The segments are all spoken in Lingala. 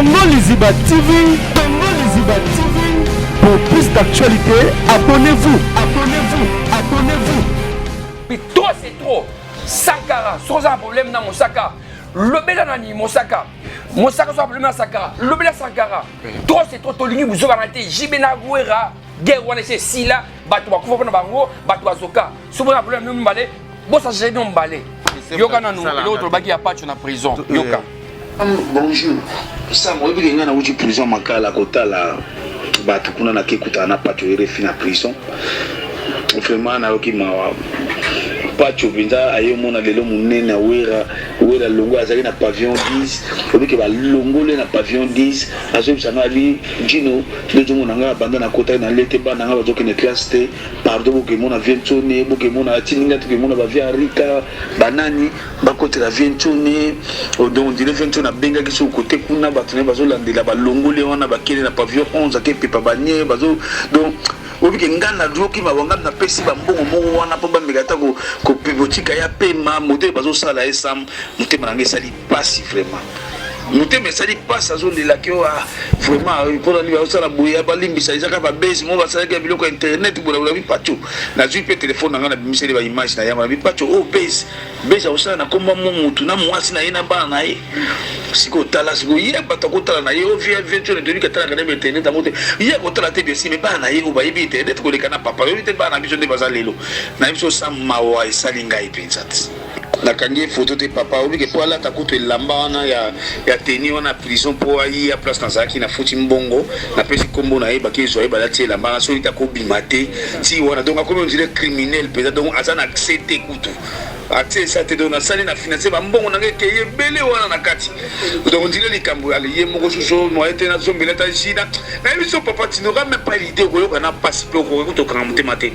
Congo Liziba TV, Congo Liziba TV. Pour plus d'actualité, abonnez-vous, abonnez-vous, abonnez-vous. Mais trop c'est trop. Sankara, sans un problème dans Mosaka. Le Bélanani, Mosaka. Mosaka sans problème dans Sankara. Le Bélan Sankara. Trop c'est trop. Tolingi vous avez raté. Jibena Gouera. Guerre wana c'est Sila. Batouba Koufa Bango. Batouba Zoka. Souvent un problème nous m'balé. Bon ça j'ai non m'balé. Yoka nanou. L'autre bagi a pas tu na prison. Yoka. Bonjour. Ça moi bi ngana wuti prison makala kota la. Batu kuna na kekuta na pato RFI na prison. Vraiment na oki mawa. Pacho binza ayo mona lelo munene wera longo azali na pavillon 10 obi ke ba longo le na pavillon 10 azo bisanga ali Gino lezo mona nga banda na kota na lete bana nga bazoke na classe te pardon boke mona vientone boke mona tininga to ke mona ba via rika banani ba kote la vientone o donc dire vientone benga ki so côté kuna batune bazo landela ba longo le wana ba kele na pavillon 11 ake pepa banye bazo donc obi ke ngana droki ma wanga na pesi ba mbongo mo wana po ba megata ko pivotika ya pema moto bazo sala esam mutema nange sali pasi vraiment mutema sali pasi azo de la kio vraiment pour ali ba sala boya ba limbisa izaka ba base mo ba sala ke biloko internet bola bola bi pacho na zui pe téléphone nanga na bimiseli ba image na yama bi pacho oh base au sala na komba mo mutu na mwasi na yena ba na ye siko tala siko ye bato ko tala na ye o via virtuel de lui tala na internet amote ye ko tala te bien si mais ba na ye ko ba yebi internet ko le kana papa yo te ba na biso de bazalelo na biso sam mawa isalinga ipensat na kangi photo te papa obi ke poala ta kutu lamba wana ya teni wana prison po ayi ya place na zaki na futi mbongo na pesi kombo na ye baki zo ye balati lamba na solita ko bimate ti wana donc akomi on dirait criminel peut-être donc azana accepter kutu accès ça te donne sali na financer ba mbongo na ke ye bele wana na kati donc on dirait likambo ale ye moko soso mo ete na zombele ta shida na biso papa tu n'auras même pas l'idée ko yoka na passe pe ko to kana mutemate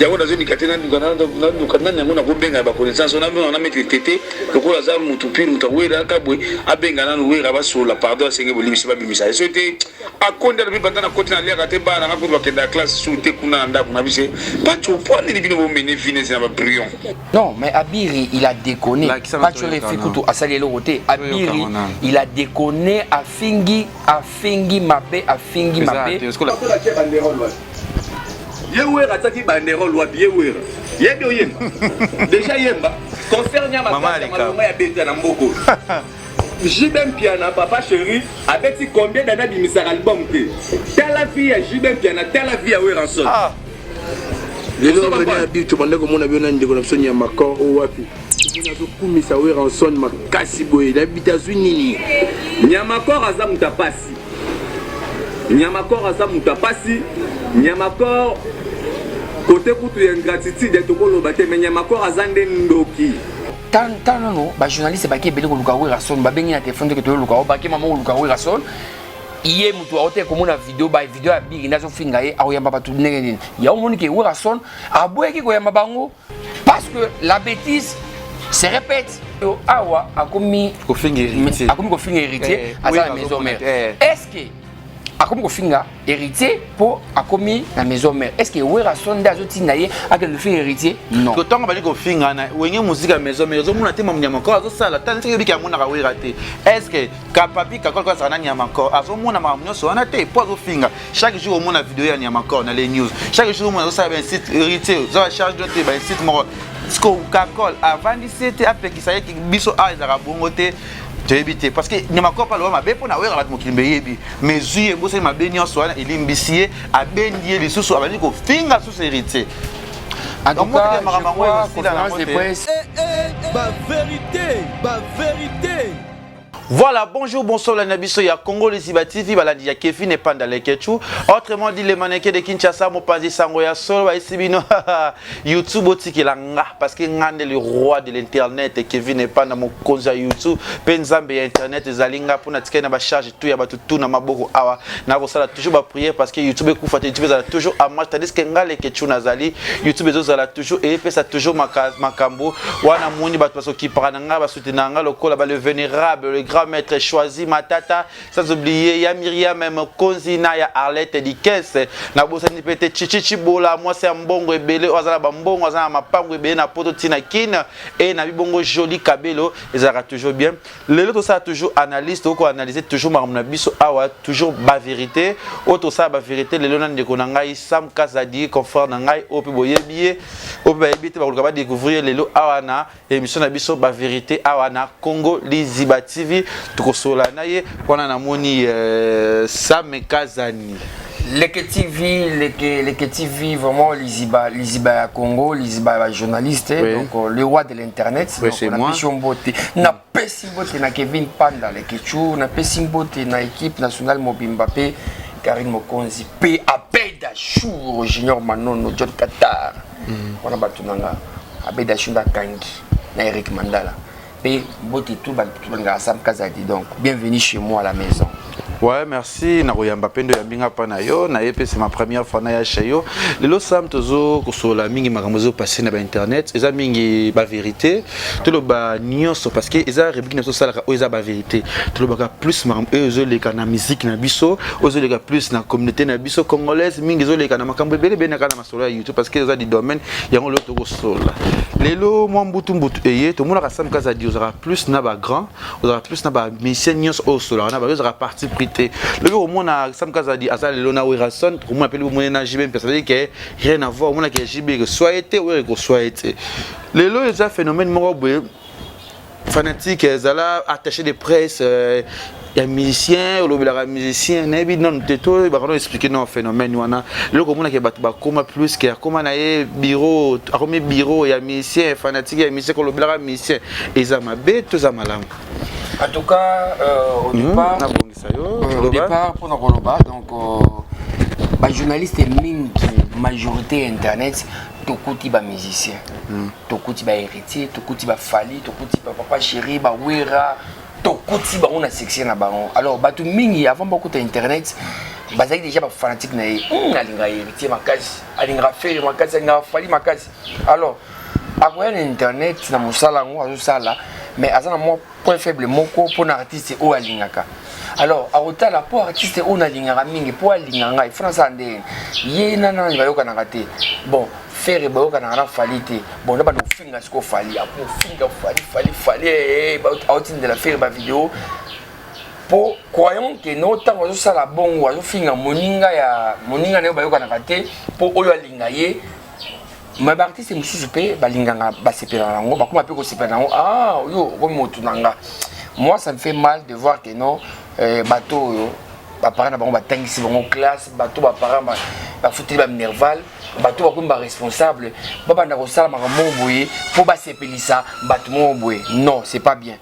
ya wona zo nikatena ndukana na ngona ko benga ba connaissance on a mettre tété lokola za mutu pile mutawera kabwe abenga nanu wera basola pardon senge bolimisi ba bimisa so te akonda bi batana kotina lia te bana ngako bakenda classe sous te kuna ndaku na bise pas tu point ni bino bomene vines na ba brillant. Non mais Abiri il a déconné pas tu refais kutu asali le côté Abiri il a déconné a fingi mabe Yewe ataki banderole wapi yewe yebi oyemba déjà yemba concernant ma maman ya beta na mboko Jibem Piana papa chéri abeti combien d'années bimisaka album te tala vie ya Jibem Piana tala vie ya Weranson lelo bana bitu bande ko mona biona ndeko na biso nya makor o wapi bina zo kumisa Weranson makasi boye na bitazu nini Nyamakor aza mutapasi Nyamakor aza mutapasi Nyamakor côté kutu ya ingratitude to ko lobate mais Nyamakor azande ndoki tant non ba journaliste ba ke bele ko luka Weranson ba bengi na téléphone ke to luka o ba ke maman luka Weranson iye mutu aote komona video ya bigi nazo finga ye aoyamba batu ndenge nini ya omoni ke Weranson aboyeki ko yamba bango parce que la bêtise se répète awa akomi ko finga héritier à la maison mère est-ce que akomi ko finga héritier pour akomi la maison mère est-ce que Weranson ndazo tinaye aka le finga héritier non ko tonga bali ko finga na wenge musique maison mère zo muna te mamnya ko azo sala tan te bika muna ka werate est-ce que ka papi ka ko sa na nyama ko azo muna mamnyo so na te po zo finga chaque jour muna vidéo ya nyama ko na les news chaque jour muna zo sa ben site héritier zo charge de te ben site mo sko ka kol avant 17 après qui ça y est biso a za bongote tu éviter parce que Nyamakor pas le ma be pona wera bat mokimbe yebi mais zuye bosse ma be nyonso wana elimbisie abendie les sous abali ko finga sous héritier en tout cas conférence de presse Ba vérité. Voilà, bonjour, bonsoir, la Nabiso, il y a Congo Liziba TV, il y a Kevin et Panda les Ketchou. Autrement dit, les mannequins de Kinshasa, mon pas dit Sangoya Sol, YouTube, parce que est le roi de l'internet et Kevin et Panda, mon konza YouTube, Penzambe internet, Zalinga, pour notre na charge tout, ya tout na maboko awa, na vosala toujours prier parce que YouTube est couvert, YouTube est toujours à marche, tandis que les Ketchou Nazali, YouTube est toujours et puis ça toujours makambo, wana mouni bat parce qui parana ba soutenanga le col le vénérable, le grand 3 maîtres choisi Matata, sans oublier ya Myriam même Konzina ya Arlette Dikes na bosani pete Chichichi Bola moi c'est mbongo ebele ozala bambongo ozala mapango ebele na poto tina kin et na bibongo joli kabelo ezara toujours bien le lot ça toujours analyste ou analyser toujours marmona biso awa toujours ba vérité auto ça ba vérité le lona ndeko na ngai Sam Kazadi confort na ngai ope boyebié ope bayebite ba ko découvrir le lot awa na émission na biso ba vérité awa na Congo Liziba TV tukosola naye kona na moni Sam Kazani les TV vraiment Liziba Congo Liziba journaliste oui. Donc le roi de l'internet oui, c'est moi na pesimbote na Kevin Panda les Ketchou na pesimbote na équipe nationale Mobimbape Karine Mokonzi P Abeda Chou Junior Manono John Qatar on a battu nanga Abeda Chou na Kangi na Eric Mandala et bote tout banga Sam Kazadi donc bienvenue chez moi à la maison. Ouais, merci. Naroyamba pendo ya binga pana yo. Na yepe c'est ma première fois na ya chayo. Lelo sam tozo kosola mingi makambozo passer na ba internet. Eza mingi ba vérité. Tolo ba nyonso parce que eza rubrique na so sala o eza ba vérité. Tolo ba plus makam ezo leka na musique na biso, ozo leka plus na communauté na biso congolaise mingi zo leka na makambo bele bene kana masolo ya YouTube parce que eza di domaine yango lo to kosola. Lelo mo mbutu eye to mona ka Sam Kazadi ozara plus na ba grand, ozara plus na ba mission nyonso o sola na ba ozara parti pris le jour où mon Sam Kazadi a ça le Lona Wirason pour moi appeler mon na JB parce que rien à voir mon que JB que soit été ou que soit été le lo est un phénomène mo fanatique zala attaché de presse ya musicien ou le musicien nebi non teto ba ko expliquer non phénomène wana le ko mona ke batu ba koma plus que comment na bureau a comme bureau ya musicien fanatique ya musicien ko le musicien ezama beto za malamu. En tout cas, au départ, pour nous donc, les journalistes mingi, majorité internet, tout côté ba musicien, tout côté ba héritier, tout côté ba Fali, tout côté ba papa chéri, ba Wera, tout côté ba on a section na baron. Alors, ba tout mingi avant beaucoup d'internet, ba ça déjà ba fanatique na alinga héritier makasi, alinga faire makasi, alinga Fali makasi. Alors, après l'internet na musala ngo azosala mais azana mo point faible moko pour artiste o alingaka. Alors à la pour artiste o na lingaka mingi pour alinganga France ande ye nana ni bayoka na kate bon faire bayoka na Falite bon na ba no finga sko Fali apo finga Fali ba outing de la faire ba vidéo pour croyons que no tango zo sala bongo zo finga moninga ne bayoka na kate pour oyo alinga ye. Mais l'artiste est monsieur Soupé, balinganga, baseperango, bakuma pe ko seperango. Ah, yo, comme motunanga. Moi, ça me fait mal de voir que non, bateau, parents na bango batangisi bango classe, bateau parents ba foutre ba nerval, bateau comme ba responsable, baba na ko sala makambo boye, pour ba sepelisa, bateau mo boye. Non, c'est pas bien.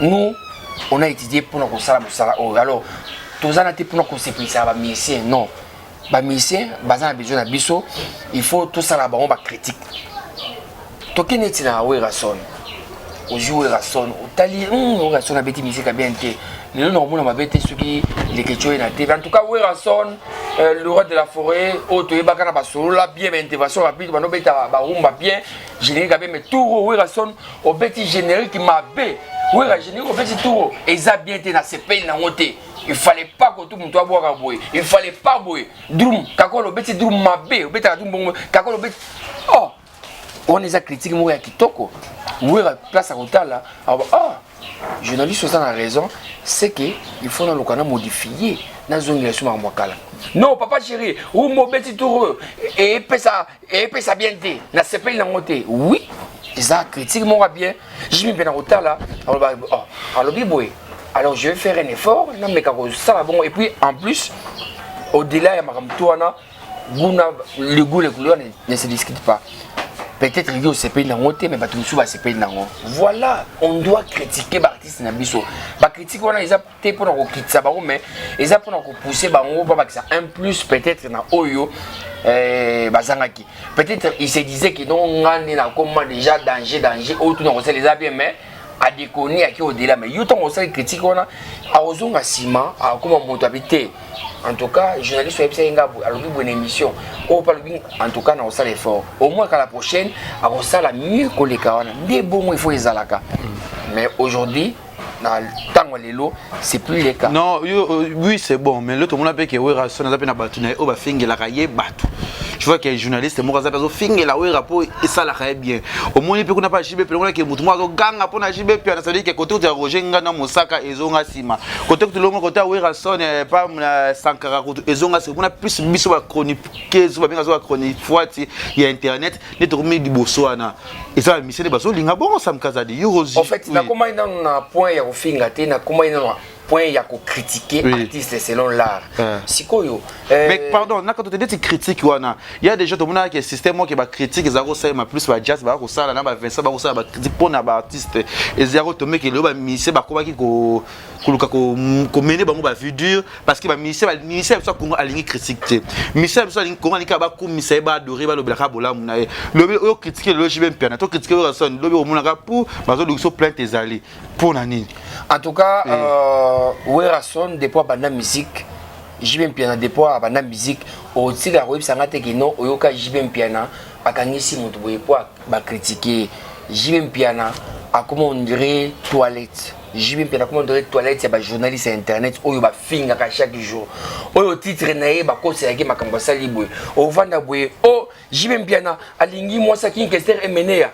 Nous, on a étudié pour nous sala musala. Alors, tous en été pour nous sepelisa ba musicien, non. Ba musicien bazana besoin na biso il faut tout ça là ba on ba critique to kineti na Werason o jouer Werason o tali Werason a beti musique bien té le non mona ma beti suki les questions na té en tout cas Werason le roi de la forêt o to yebaka na ba solo la bien intervention rapide ba no beta ba rumba bien générique bien mais tout Werason o beti générique ma bé Wera générique o beti tout et ça bien té na CP na monter. Il fallait pas que tout le monde soit boire à boire. Il fallait pas boire. Drum, kakolo beti drum mabé, beti drum bon, kakolo beti. Oh, on les a critiqués moi qui toko. Où est la place à côté là? Ah, journaliste ça a raison, c'est que il faut dans le canal modifier dans zone élection à Mwakala. Non, papa chéri, ou mo beti tour et pesa bien té. Na CP na monter. Oui, ils a critiqué moi bien. Je me bien à côté là. Alors biboé. Alors je vais faire un effort, et puis en plus, au-delà le goût, les couleurs ne se discutent pas. Peut-être que c'est pas une honte, mais c'est pas une honte. Voilà, on doit critiquer l'artiste Nabiso. Critiquer, on a des pour nous quitter ça, mais ils ont pour nous pousser, un plus peut-être dans Oyo. Peut-être il se disait que non, on a déjà danger, autour de les habits, mais. À déconner à qui au-delà mais yo ton aussi critique on a ozonga ciment à comment monter habiter en tout cas journaliste web c'est nga alors bonne émission on parle en tout cas on ça l'effort au moins qu'à la prochaine on ça la mieux que les kawana des bon il faut les alaka mais aujourd'hui tango lelo c'est plus le cas. Non, oui c'est bon, mais l'autre monde a fait que Wera Son a fait na batu na o ba fingi la kaye batu. Tu vois que les journalistes mo kaza peso fingi la Wera po et ça la kaye bien. Au moins il peut qu'on a pas JB pe on a que mutu mo ganga po na JB puis ça veut dire que côté de Roger ngana Mosaka ezonga sima. Côté de l'homme côté Wera Son pas na Sankara ezonga c'est on a plus biso ba chronique zo ba benga zo chronique foati il y a internet ne to mi liboso ana. Et ça mission de baso linga bon ça me kaza di Eurozi. En fait na comment na point ya ofinga te na comment na point ya ko critiquer artiste selon l'art. Sikoyo. Mais pardon, na quand tu dis critique wana, il y a des gens tout monde qui système qui ba critique zaro ça ma plus ba jazz ba ko sala na ba Vincent ba ko sala ba critique pour na ba artiste et zaro to make le ba mise ba ko ba ki ko luka ko mener ba mo ba vidéo parce que ba mise ça ko aligner critique te. Mise ça aligner ko aligner ba ko mise ba adorer ba lo bela ka bola muna e. Le critiquer le JB Piana, to critiquer Rason, le o muna ka pour ba zo luso plainte tes alliés. Pour nani. En tout cas, Wera Son depuis banda musique, JB Piana depuis banda musique, au tiga web sangate kino oyoka JB Piana akangisi mutu boye po ba critiquer JB Piana a comment on dirait toilette. JB Piana comment on dirait toilette, ba journaliste internet oyo ba finga ka chaque jour. Oyo titre nae ba ko selaki makambo sali boye. O vanda boye o JB Piana alingi moi ça qui question emenea.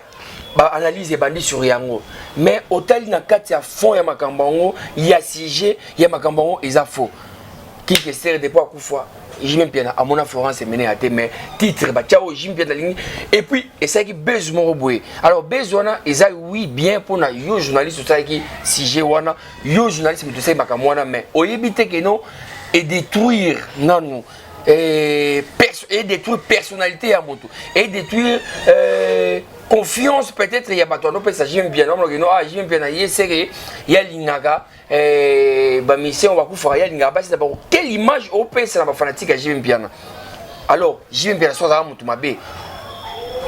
Ba analyse bandi sur yango mais hôtel na kati ya fond ya makambango ya sujet ya makambango eza faux qui que sert de pas kufa JB Piana à mon Florence mené à mais titre ba tiao JB Piana ligne et puis et ça qui besoin boye alors besoin eza oui bien pour na yo journaliste ça qui sujet wana yo journaliste mais tout ça makamwana mais oyebite que non et détruire non et détruire personnalité à moto et détruire confiance peut-être il y a pas toi non peut s'agir bien non JB Piana yesere ya lingaga ba mission va kufa ya lingaga parce d'abord quelle image au PS na ba fanatique à JB Piana alors JB Piana soit à mutu mabe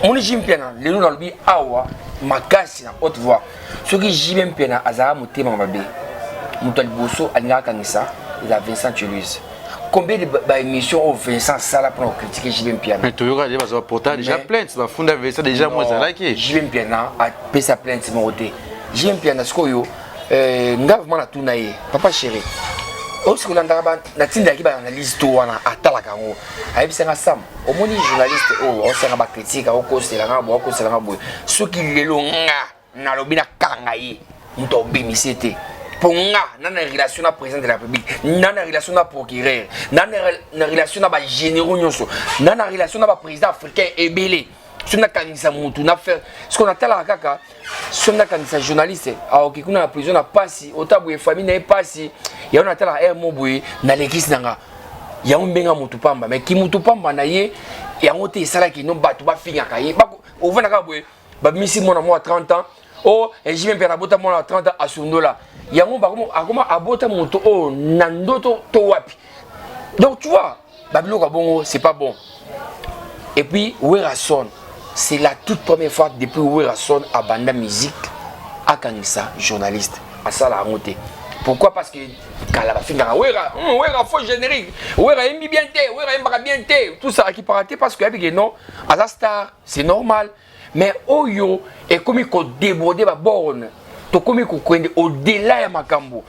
mon JB Piana le nous lobi awa makasi na haute voix ce qui JB Piana azara mutema mabe mutu liboso alinga kanisa il a Vincent Toulouse. Combien de émissions au Vincent Sala pour critiquer JB Piana? Mais tu regardes, il va se porter déjà plainte, ça va fonder Vincent déjà moins ça là qui. JB Piana a payé sa plainte mon côté. JB Piana ce koyo ngavement la tunaye papa chéri. Au ce que l'andaba na tinda ki ba analyse to wana atala kango. Ayi bisenga sam. Au moni journaliste on sera ba critique au cause la ngabo ko sela ngabo. Ce qui lelo nga na lobina kangaye. Muto bimisete. Pour nga na relation na président de la République na relation na procureur na relation na ba généraux nyonso na relation na ba président africain ebele so na kanisa mutu na faire ce qu'on appelle la kaka so na kanisa journaliste a okikuna na prison na pasi otabu e famille na pasi ya on appelle la moboye na l'église nanga ya mbenga mutu pamba mais ki mutu pamba na ye ya ngote sala ki no batu ba finga kaye ba ovana ka boye ba misi mona mo 30 ans oh et JB Piana bota mo 30 ans à Sundola yango akoma abota moto o nandoto to wapi donc tu vois babilo ka bongo c'est pas bon et puis Wera Son c'est la toute première fois depuis Wera Son à banda musique à kanisa journaliste à ça la monter pourquoi parce que kala ba finga Wera faux générique Wera embi bien té Wera embaka bien té tout ça qui paraté parce que avec non à la star c'est normal mais oyo et comme il ko déborder ba borne to komi ko kwende au-delà ya makambo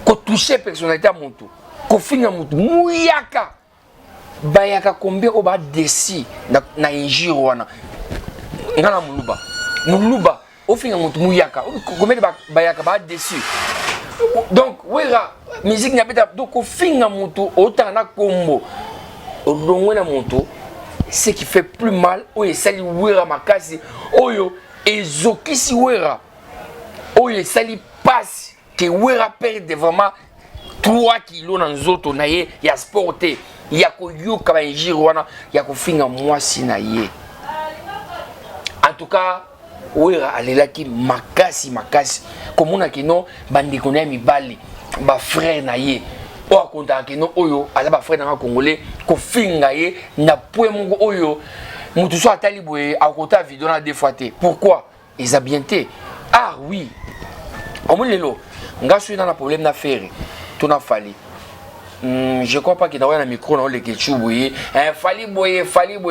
ko toucher personnalité à mutu ko finga mutu muyaka bayaka combien o ba desi na injure wana ngana muluba o finga mutu muyaka combien bayaka ba desi donc Wera musique na beta donc ko finga mutu otana kombo odongwena mutu ce qui fait plus mal o esali Wera makasi oyo ezokisi Wera oye sali passe que Wera perde vraiment 3 kilos dans zoto na ye ya sporté ya ko yoka ba injiro wana ya ko finga mwasi na ye en tout cas Wera alelaki makasi komona kino bandeko na mibali ba frère na ye o akonta kino oyo ala ba frère na congolais ko finga ye na point mongo oyo mutu so atali boye akota vidéo na deux fois te pourquoi ils a bien té ah oui on lelo nga suis dans un problème d'affaires tout n'a fallu je crois pas qu'il y a un micro dans le ketchup boye fali boye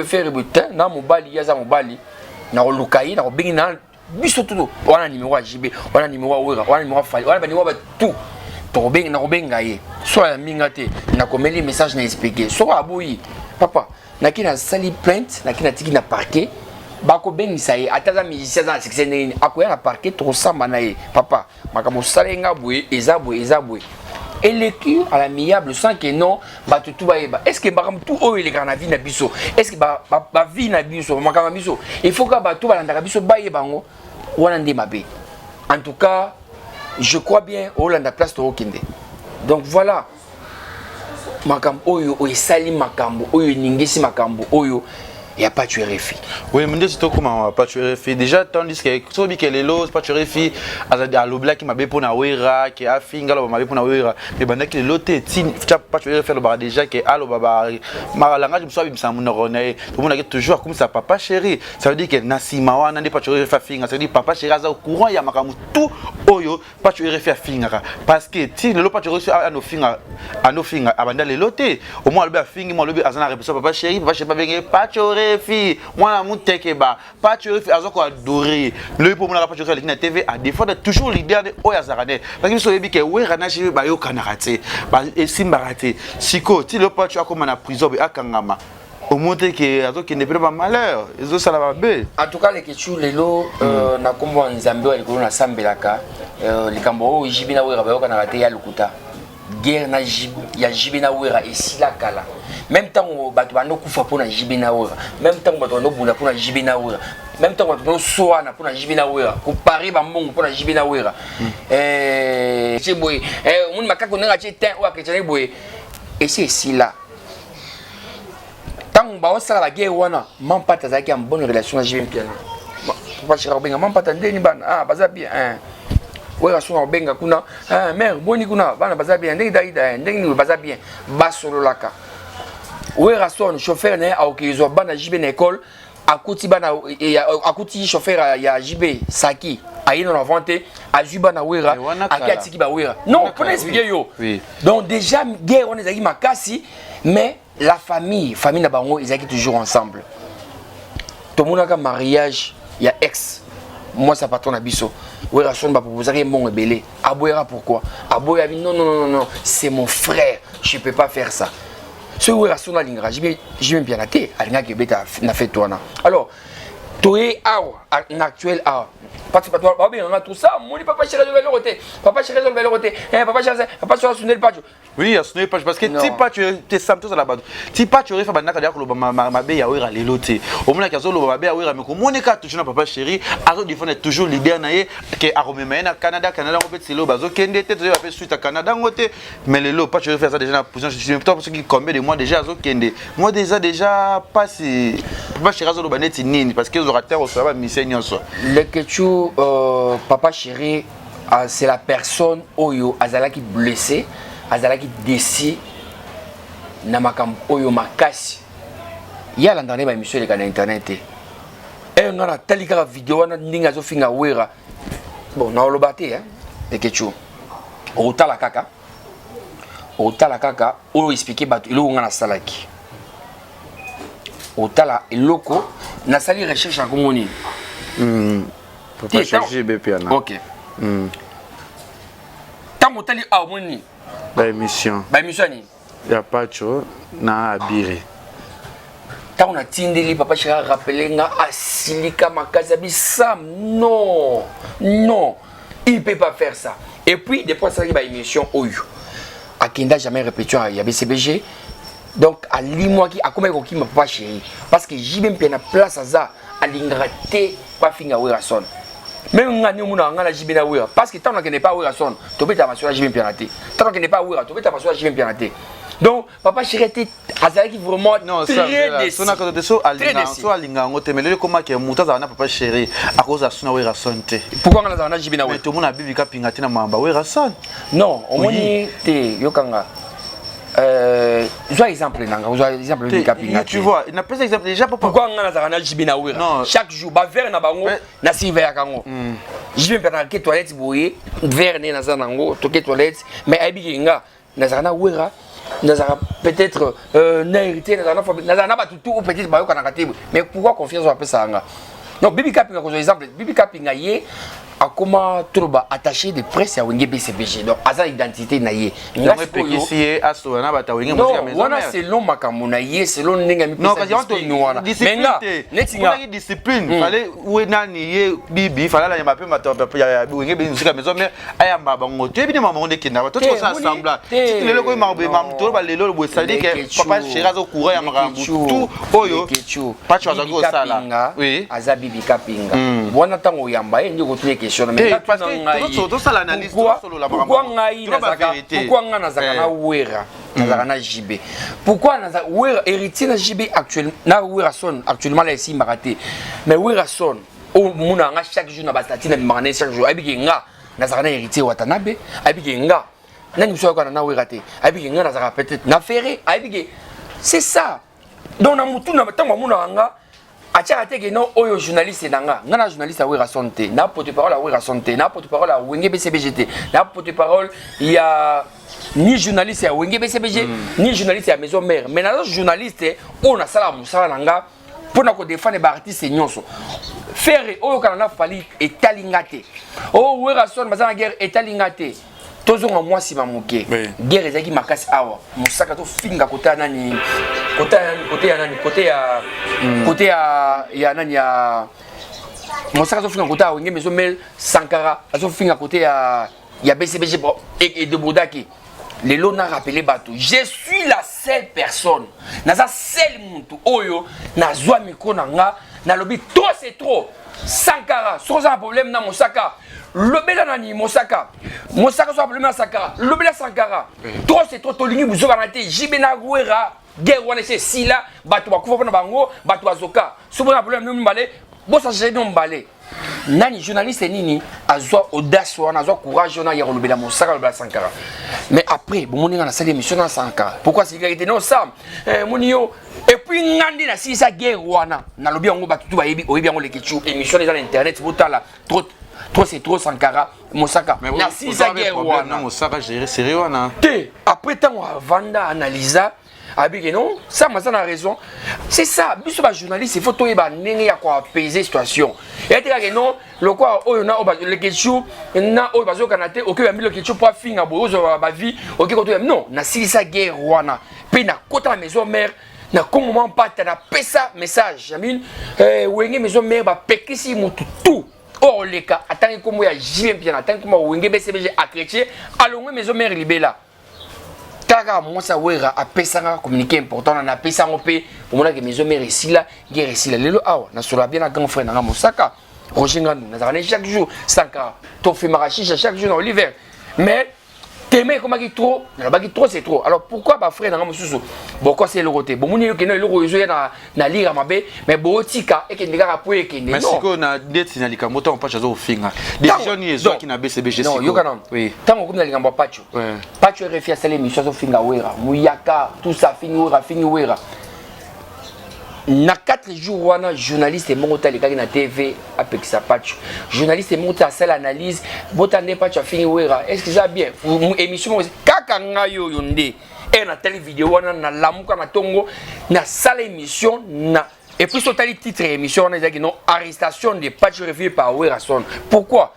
faire butin na mobali ya za mobali na lukai na bingi na biso tout wana numéro ya JB wana numéro ya Wera wana numéro ya Fali wana ba numéro ba tout na kobenga ye so ya minga te na komeli message na expliquer so aboyi papa naki na sali plainte naki na tiki na parquet bako bengisa ye ataza musicien za succès nini akoya na parquet to samba na ye papa makambo salenga boye eza boye et le cul à l'amiable sans que non batu tout baeba est-ce que bakam tout o ile kana vie na biso est-ce que ba vie na biso makama biso il faut que batu balanda biso baeba ngo wana ndi mabe en tout cas je crois bien au landa place to okinde donc voilà makambo oyo esali makambo oyo ningisi makambo oyo il n'y a pas tué RFI. Oui, mais c'est comment pas tué RFI. Déjà, tandis que so bi que les lots pas tué RFI, à l'obla qui m'a bé pour na Wera, qui a finga lo m'a bé pour na Wera. Mais banda que les lotés tin pas tué RFI le bar déjà que allo baba ma langage me soit bi ça mon roné. Tout le monde a toujours comme ça papa chéri. Ça veut dire que Nasima wana n'est pas tué RFI finga, ça veut dire papa chéri au courant il y a makamu tout oyo pas tué RFI finga parce que ti le lot pas tué RFI à nos finga abanda les lotés. Au moins le ba fingi moi le ba azana répétition papa chéri pas bien pas tué fille moi mon tekeba pas tu refais azoko adorer le pour mon pas tu na TV à défaut de toujours l'idée de oyazarane parce que so yebi que Wera na jibe ba yo kanarate ba esimbarate siko ti le pas tu comme na prison be akangama au monter que azoko ne peut pas malheur ezo sala ba be en tout cas les questions lelo na kombo nzambe wa likolo na sambelaka likambo o jibe na Wera ba yo kanarate ya lukuta guerre na ya jibe na Wera esila kala même temps bato bano kufa pona jibe na Wera même temps bato bano bunda pona jibe na Wera même temps bato bano soana pona jibe na Wera ko pari ba mbongo pona jibe na Wera c'est boy mun makako nga che ten wa ke tane boy et c'est ici là tant ba osala ba guerre wana man pata zaki en bonne relation na jibe piano papa chira benga man pata ndeni bana ah baza bien Wera sona benga kuna mère boni kuna bana baza bien ndenge daida ndenge baza bien basolo laka Wera son chauffeur né a okizo bana jibe na école akuti bana akuti chauffeur ya jibe saki ayino na vente ajuba na Wera akiatiki ba Wera non pour expliquer yo donc déjà guerre on ezaki makasi mais la famille na bango ezaki toujours ensemble tout monde a mariage ya ex moi ça patron na biso Wera son ba proposer mon rebelle aboyera pourquoi aboya non c'est mon frère je peux pas faire ça. Ce Wera son a l'ingra, j'ai bien noté, à l'inga qui n'a fait toi. Alors, tu es en actuel A. Participatoire, on a tout ça, mon papa chéri de l'autre, papa chéri de l'autre, papa chéri, papa chéri sur le page. Oui, à ce page parce que si pas tu es samedi à la base. Si pas tu refais banaka dia ko ma be ya Wera les loté. Au moins kazo lo ba be ya Wera mais comme on est toujours na papa chéri, azo défendre toujours l'idée na ye que a rememena na Canada on peut se lo bazo kende tete va faire suite à Canada ngote mais les lo pas tu refais ça déjà na position je suis parce que combien de mois déjà azo kende. Moi déjà pas si papa chéri azo lo baneti nini parce que ils aura terre au ça va mission nyonso. Le kechu papa chéri c'est la personne oyo azalaki blessé azalaki déci na makambo oyo makasi ya la ndane ba émission les canaux internet et on a tali ka vidéo na ndinga zo finga Wera bon na olobate hein de kechu otala kaka o expliquer bato eloko nga na salaki otala eloko na sali recherche en community papa chercher bepiana OK tant tali a moni ba émission ni ya pacho na abiri tant na tindeli papa chira rappeler nga asilika makaza bisam non il peut pas faire ça et puis des fois ça ba émission oyo akenda jamais répétition ya BCBG donc à limoa qui a comme ko papa chéri parce que jibe mpena place aza alingrate pa finga Wera son même ngani muna ngala jibe na Wera parce que tant que n'est pas Wera son to beta masura jibe pianate tant que n'est pas Wera to beta masura jibe pianate donc papa chéri était azalaki vraiment non ça sona ka to so alinga ngote mais le comment que mutaza na papa chéri à cause asuna Wera son te pourquoi ngala na jibe na Wera mais to muna bibi ka pingate na mamba Wera son non on moni te yokanga exemple du capitaine. Tu vois, il n'a pas exemple déjà pourquoi on a na jibina Wera chaque jour ba verre na bango na si verre kango jibe mpena ke toilette boye verre ne na zanango to ke toilette mais aibi nga na zana Wera na zana peut-être na hérité na zana ba tout peut-être ba yo kana katibu mais pourquoi confiance on appelle ça nga non Bibi Kapinga par exemple Bibi Kapinga yé a comment troba attaché de presse à Wenge BCBG donc à sa identité na yé nga ici à Soana bata Wenge musique maison wana selon makambo na yé selon ninga mi non parce que discipline netinga discipline fallait où nani yé Bibi fallait la mapé mato ya Wenge musique maison mais aya mbaba ngoto ebi maman de kinda to to ça ensemble si lelo ko mabe mam to ba lelo bo ça dit que papa chéra zo courant ya makambo tout oyo pas tu vas go ça là oui aza Bibi Kapinga wana tango yamba ndi ko tune question mais parce que tout ça l'analyse solo la makambo pourquoi nga nazaka na wera nazaka na JB pourquoi nazaka wera héritier na JB actuellement na wera son actuellement là ici maraté mais wera son au muna nga chaque jour na bastatine marane chaque jour abiki nga nazaka na héritier Watanabe abiki nga nani mso ko na wera te abiki nga nazaka peut-être na ferré abiki c'est ça donc na mutu na tango muna nga atia teke non oyo journaliste nanga ngana journaliste a wera santé na porte-parole a wera santé na porte-parole a Wenge BCBGT na porte-parole il y a ni journaliste à Wenge BCBG ni journaliste à maison mère mais na journaliste on a sala musala nanga pour na ko défendre ba artiste nyonso faire oyo kana na fali etalingate o wera son mazana guerre etalingate tozonga mwasi mamuke guerre ezaki makasi awa musaka to finga kota nani côté ya nani ya musaka to finga kota Wenge maison mère Sankara azo finga côté ya BCBG et de Boudaki les lots n'a rappelé bateau je suis la seule personne naza seul muntu oyo nazwa micro nanga na lobby trop c'est trop Sankara sans un problème na Mosaka lobela nani Mosaka sans problème na Sankara lobela Sankara trop c'est trop tolingi buzoka na te jibena guera guerre wana c'est sila bato bakufa na bango bato bazoka sobo na problème no mbale bossa j'ai no mbale nani journaliste nini azwa audace wana azwa courage wana ya lobela Mosaka lobela Sankara mais après bon moninga na salle émission na Sankara pourquoi c'est qu'il était non ça monio et puis ngandi na si sa guerre wana na lobi yango batutu ba yebi oyebi yango lekechu émission les internet botala trop c'est trop Sankara Mosaka na si sa guerre wana Mosaka gérer sérieux wana te après tant vanda analysa abike non ça mazana a raison c'est ça biso ba journaliste il faut to yeba ndenge ya ko apaiser situation et te non le quoi oyo na le kechu na oyo bazo kanate OK ya mi le kechu pour finga bozo ba vie OK ko to non na si sa guerre wana pe na kota la maison mère na comment pas na pesa message jamine Wenge maison mère ba pekisi mutu tout or leka atangi komo ya JM bien atangi komo Wenge BCBG a chrétien alongwe maison mère libela kaka mosa wera a pesa communiquer important na pesa ngopé omona ke maison mère ici là guerre ici là lelo awa na sola bien na grand frère na Mosaka Roger Ngandou na chaque jour Sankara to fait marachicha chaque jour dans l'hiver mais t'aimer comment qui trop c'est trop alors pourquoi ba frère na mosusu pourquoi c'est le côté bon moni ke no le rozo na lira mabe mais botika et ke ndika po e ke mais siko na date na likambo to pacha zo finga des jeunes yezo qui na BCBG non yo kana oui tango comme na likambo pacho pacho refia sale mission zo finga wera muyaka tout ça fini wera na 4 jours wana journaliste monta lekaki na TV apekisa pacho journaliste monta sala analyse botande pacho fini wera est-ce que ça bien émission kaka ngayo yonde et na telle vidéo wana na lamuka na tongo na sala émission na et puis sur tali titre émission on a dit non arrestation de pacho refusé par Werason pourquoi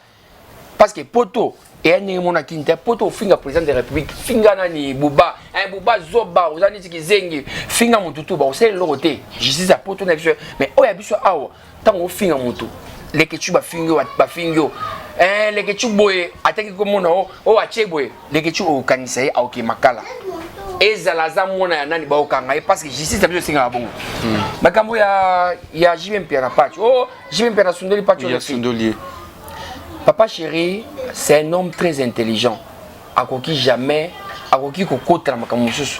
parce que poto et un mona kinta poto finga président de la République finga nani buba un buba zoba uzani tikizengi finga mututu ba osel lokote justice a poto na biso mais oya biso awa tango finga mutu leke chuba fingo ba fingo leke chuboye ataki ko mona o ache boye leke chubo kanisa ye auki makala ezala za mona ya nani ba okanga parce que justice a biso singa bongo makambo ya JMP na patch JMP na sundoli patch ya sundoli. Papa chéri, c'est un homme très intelligent. Akoki jamais, akoki kokota na makambo mususu.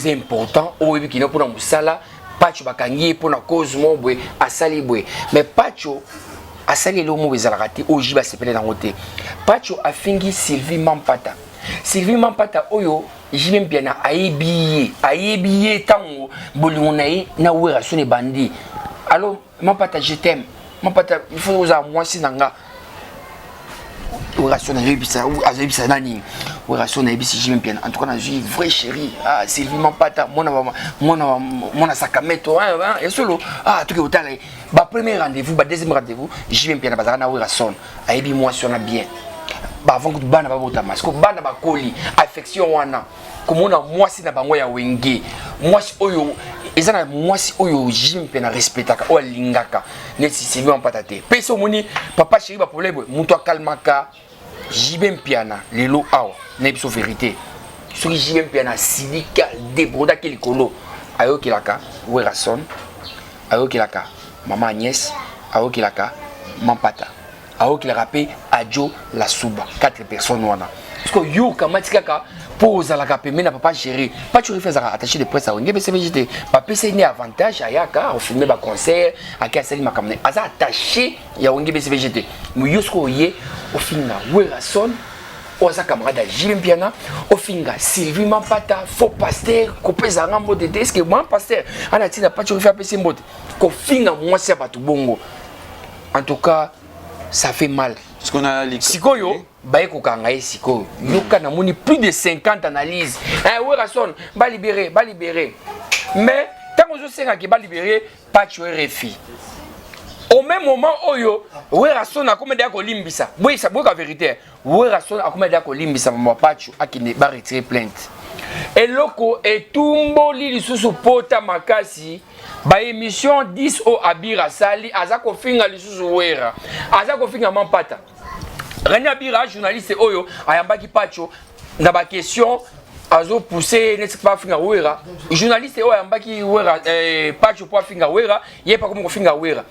C'est important, oyebi kino pona musala, Pacho bakangi pona cause mo boy asali boy. Mais Pacho asali lo mo bezala te oji ba sepele na ngote. Pacho afingi Sylvie Mampata. Sylvie Mampata oyo jimem bien na ayebiye tango bolingo na ye na wera sone bandi. Allô Mampata je t'aime. Mampata il faut oza moi sinanga. Wera sone yebisa ou azebisa nani. Wera sone yebisi jimem bien. En tout cas na vie vrai chéri. Ah Sylvie Mampata mona sakameto et solo ah tout que otala Premier rendez-vous, deuxième rendez-vous, j'y viens bien à la son. Aïbi moi sur la bien. Avant que tu bannes à votre masque, banne à colis, affection wana. Comme on a moi si na bango ya wenge. Moi si oyo, ezana moi si oyo j'y viens bien respectaka o lingaka. Ne si c'est bien patate. Peso moni, papa chéri ba problème, muto kalmaka. J'y viens bien les lots awa, n'est pas vérité. Ce qui j'y viens bien Sidika débroda qui likolo. Ayo kilaka, wera son. Ayo kilaka. Maman Agnès, Ao Kilaka, Mampata, Ao Kilaka, Adjo, La Souba, 4 personnes. Parce que yo, Kamatikaka, pose à la capé, mais n'a pas géré. Pas tu refais à attacher des presse à Wenge, mais c'est végété. Papa, c'est un avantage à Yaka, au filmer ma concert, à Kassali Makamne. Aza attaché, il y a Wenge, mais c'est végété. Mais yo, ce qu'on y est, au final, wera son. Oza camarade Jim Piana, au finga Sylvie Mampata, faux pasteur, copé Zarambo de est-ce que moi pasteur, on a tina pas tu refais PC mbote. Ko finga moi c'est pas tout bongo. En tout cas, ça fait mal. Ce qu'on a li Sikoyo, baye ko kangaye sikoyo. Yoka na moni plus de 50 analyses. Ouais rason, ba libérer. Mais tant que je sais que ba libérer, pas tu RFI. Au même moment, Oyo, Werason a combien d'ako limbisa. Oui, ça la vérité. Werason a combien d'ako limbisa, maman Pachu, a qui n'est pas retiré plainte. Et loko, et tumbo li sous pota makasi, ba émission 10 au Abira Sali, azako finga li sous Wera, azako finga Mampata. René Abira, journaliste Oyo, ayambaki Pachu, na ba question, azo poussé, n'est-ce pas finga Wera. Journaliste Oyo, ayambaki Wera, Pachu pour finga Wera, yé pas comme finga Wera.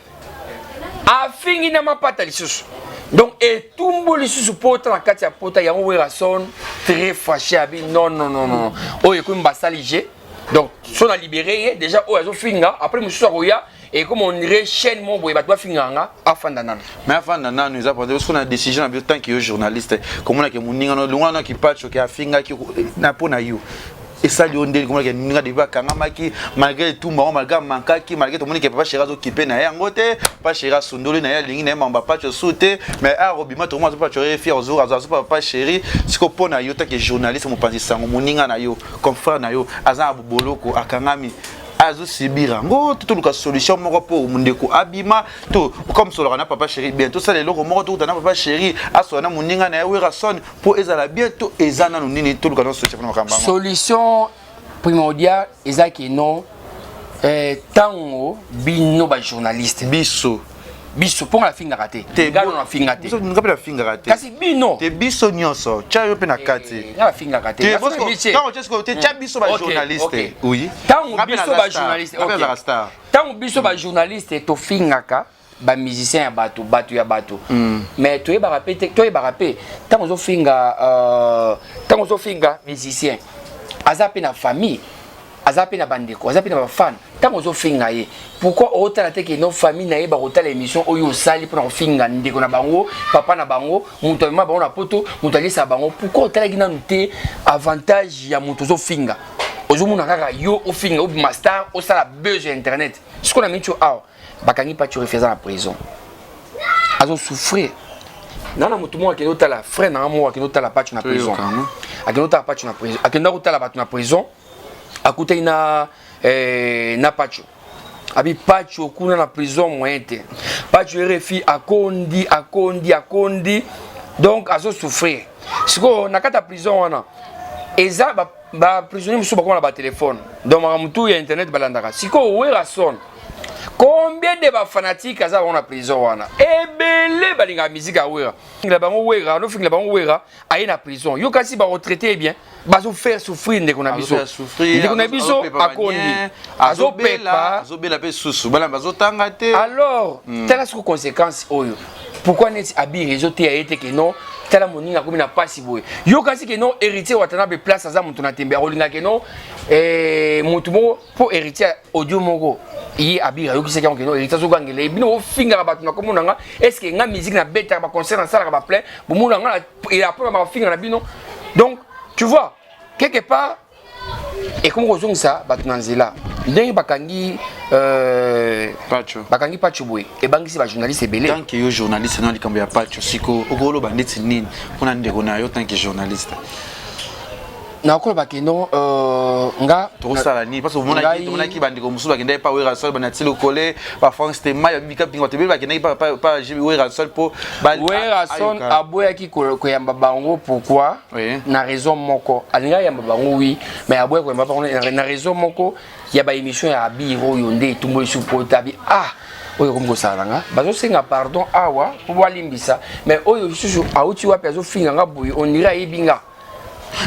A fingi na mapata lisusu. Donc et tumbo lisusu pota na kati ya pota ya Werason très fâché abi non. Oyo ko mbasalige. Donc son a libéré déjà oyo finga après mususu akoya et comme on dirait chaîne mon boy batwa finganga afanda nana. Mais afanda nana nous apprendre parce qu'on a décision en tant que journaliste comme on a que moninga no lungana ki patcho ki afinga ki na pona yo. Et ça lui on dit comment que débat kangamaki malgré tout malgré mankaki malgré tout le monde qui pas chéra occupé na yangote pas chéra sondolo na ya lingi na mamba pas sauter mais à robima tout le monde pas tu fier aux autres pas chéri ce qu'on pona yo tant que journaliste mon penser ça moninga na yo confrère na yo aza boloko akangami azo sibira ngo tout le solution moko pour mundeko abima to comme solo na papa chéri bientôt ça les loko moko to na papa chéri aso na muninga na Werason pour ezala bientôt ezana no nini tout le solution na kamba solution primordiale ezaki non tango bino ba journaliste biso pour la finga raté galo na finga raté biso nga pela finga raté kasi bino te biso nyonso cha yo pe na kati na finga raté te quand tu es te cha biso ba journaliste oui tango biso ba journaliste tango biso ba journaliste to fingaka ba musicien ya bato ya bato mais to yeba rapé tango zo finga musicien azape na famille azape na bandeko azape na fan tango zo finga ye pourquoi otala te que nos familles na yeba otala émission oyo sali pour finga ndeko na bango papa na bango muto ma bango na poto muto alisa bango pourquoi otala kina nute avantage ya muto zo finga ozo muna kaka yo o finga o master o sala buzz internet ce qu'on a mis awa bakangi pa tu refaisant la prison azo souffrir nana muto mo akeno tala frère na mo akeno tala pa tu na prison akeno tala pa tu na prison akeno tala pa tu na prison akuta ina na pacho abi pacho kuna na prison moyente pacho RFI akondi donc azo souffrir siko nakata prison wana eza ba prisonnier musu bakoma na ba téléphone donc makamutu ya internet balandaka siko Werason combien de ba fanatiques aza na prison wana ebele balinga musique ya Wera ngila bango Wera no fingila bango Wera aye na prison yo kasi ba retraité bien bazo faire souffrir ndeko na biso ndeko na biso akondi azobela pe susu bana bazotanga te alors tala siko conséquence oyo pourquoi net abi réseau te aite que non tala moninga komi na pasi boy yo kasi que non héritier watana be place aza mutu na tembe olinga que non mutu mo pour héritier audio moko yi abi yo kisi que non héritier zo gangele bino finga batu na komonanga est-ce que nga musique na beta ba concert na sala ba plein bomuna nga et après ba finga na bino donc tu vois quelque part et comme on dit ça batunanzela ndenge bakangi pacho boy et bangisi ba journaliste belé tant que yo journaliste na likambo ya pacho siko okolo bandeti nini pona ndeko na yo tant que journaliste nakoloba ke non nga tosala ni parce que omonaki bandeko mosusu bakendaki pa wera sol banati lokole ba France tema ya bika pingo te bakendaki pa wera sol po wera sol aboyaki koyamba bango pourquoi na raison moko alinga yamba bango oui mais aboya koyamba bango na raison moko ya ba émission ya biro yonde tumbo supportabi oyo comme kosala nga bazosenga pardon awa po balimbisa mais oyo susu auti wapi azofinga nga boye on dirait ayebinga.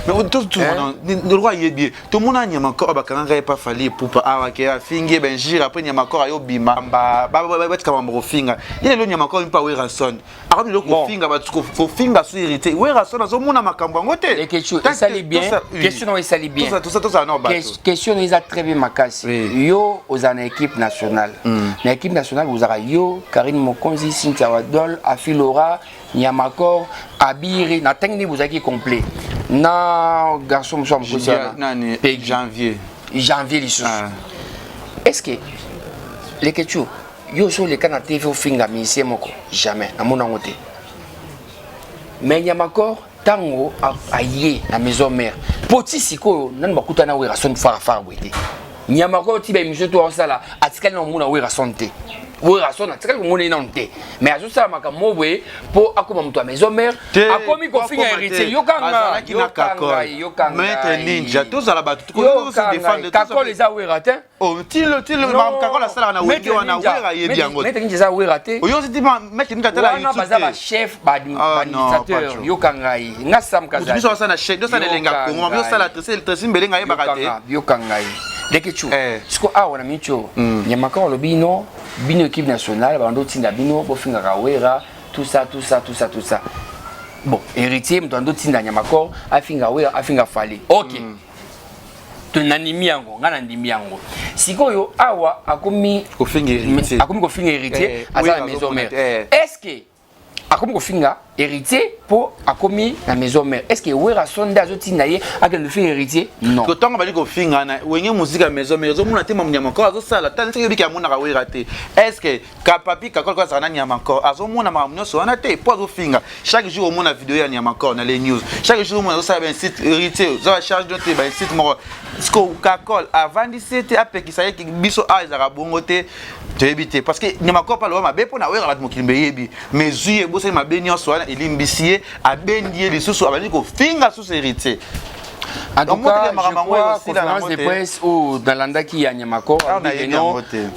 Mais tout le roi y est bien. Tout le monde a un encore bakanga pas fallu pour awa ke fingi ben jira après nyama encore ayo bima ba kama finga. Il est le nyama encore pas wera son. Alors le finga ba faut finga sur hérité. Wera son azo mona makambo ngote. Et question ça lit bien. Question non ça lit bien. Tout ça non ba. Question ils a très bien makasi. Yo aux en équipe nationale. Na équipe nationale vous aura yo Karine Mokonzi, Cynthia Wadol, Afilora, Nyamakor, Abiri na technique vous avez complet. Na garçon monsieur janvier les choses. Est-ce que les questions yo sur les canaux TV au finga ministère moko jamais na mon angote. Mais Nyamakor tango aye na maison mère. Poti siko nan bakuta na wera son fara wete. Nyamakor ti ba émission to sala atikali na mona wera sonte. Wera son atikali mona inonte. Mais azo sala makambo we po akoma mtu a maison mère akomi ko finga héritier yokanga maître ninja tous à la batte ko se défendre kako les a wera te oh til kako la sala na wenge wana wera yebi yango maître ninja za wera te oyo siti maître ninja tala YouTube baza ba chef ba administrateur yokanga yi ngasam kaza biso sana chef do sana lenga ko mo sala tresi mbelenga yeba kate yokanga yi deke chu siko awana micho Nyamakor lobino bino équipe nationale bando tinda bino bo finga kawera tout ça bon héritier mtando tinda Nyamakor afinga wera afinga fali OK tunanimi yango ngana ndimi yango sikoyo awa akomi ko finga héritier azala maison mère est-ce que akomi ko finga héritier pour akomi na maison mère est-ce que wera sonda azotinda ye akende finga héritier non ko tonga bali ko finga na wenge musique maison mère zo muna tema Nyamakor azo sala tane se biki amuna ka wera te est-ce que ka papi ka kolko sana Nyamakor azo muna mamunyo so ana te po azo finga chaque jour muna vidéo ya Nyamakor na les news chaque jour muna zo sala ben site héritier zo charge de te ben site mo sko ka kol avant 17 apekisa ye biso a ezaka bongo te éviter parce que Nyamakor pas lo mabe po na wera la mokimbe yebi mais zuye bo se mabe nyonso elimbisie abendie lisusu abandi ko finga sous héritier. En tout cas, je crois conférence de presse ou dans l'andaki ya Nyamakor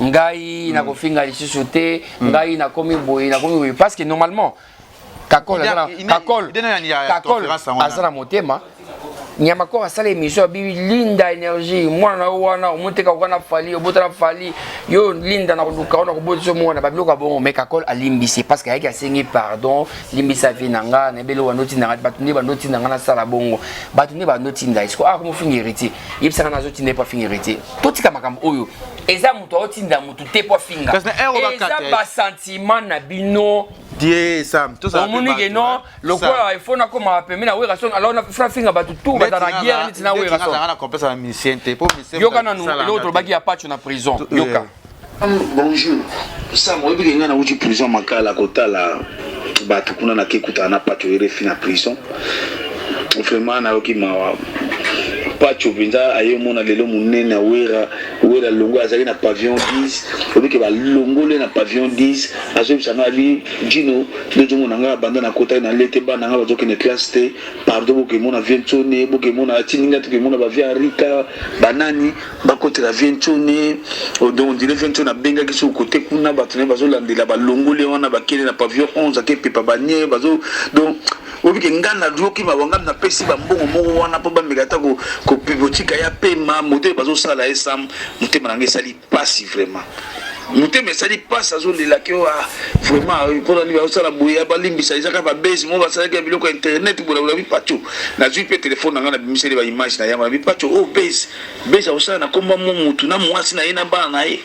ngai na ko finga lisusu te ngai na komi boy parce que normalement kakol azana motema Nyamakor asala émission bibi linda énergie mwana wana omuteka kwana fali obotana fali yo linda na kuduka ona kubotso mwana babiloka bongo meka kol alimbisi parce que ayaki asengi pardon limbisa vinanga na belo wanoti nanga batunde bandoti nanga na sala bongo batunde bandoti nda isko akomo fingi héritier yebisanga nazo tinde pa fingi héritier totika makambo oyo eza mutu otinda mutu te po finga eza ba sentiment na bino die sam to ça omunike non lokola ifona koma pembe na wera son alors na funa finga batu tu batana guerre niti na wera son na compesa la mission te po mission yoka na l'autre bagi ya patch na prison yoka bonjour ça moi bi ngana uti prison makala kotala batu kuna na kekuta na patch RFI na prison vraiment na oki mawa Pacho Binza ayo mona lelo munene wera longo azali na pavillon 10 obi ke ba longo le na pavillon 10 azo bisanga ali Gino lezo mona nga banda na kota na lete bana nga bazoke ne classe te pardon boke mona vientone boke mona tininga to ke mona ba via rika banani ba kote la vientone donc dire vientone na benga ki so côté kuna batune bazo landela ba longo le wana ba kele na pavillon 11 ake pepa banye bazo donc obi ke ngana doki ba wanga na pesi ba mbongo moko wana po ba megata ko pivotika ya pema mote bazo sala esam mote mananga sali pasi vraiment mote me sali pasi azo lela ke wa vraiment ko na ba sala boya ba limbisa izaka ba base mo ba sala ke biloko internet bola bola bi pacho na zui pe téléphone nga na bimiseli ba image na yama bi pacho oh base azo sala na komba mo mutu na mwasi na yena ba na ye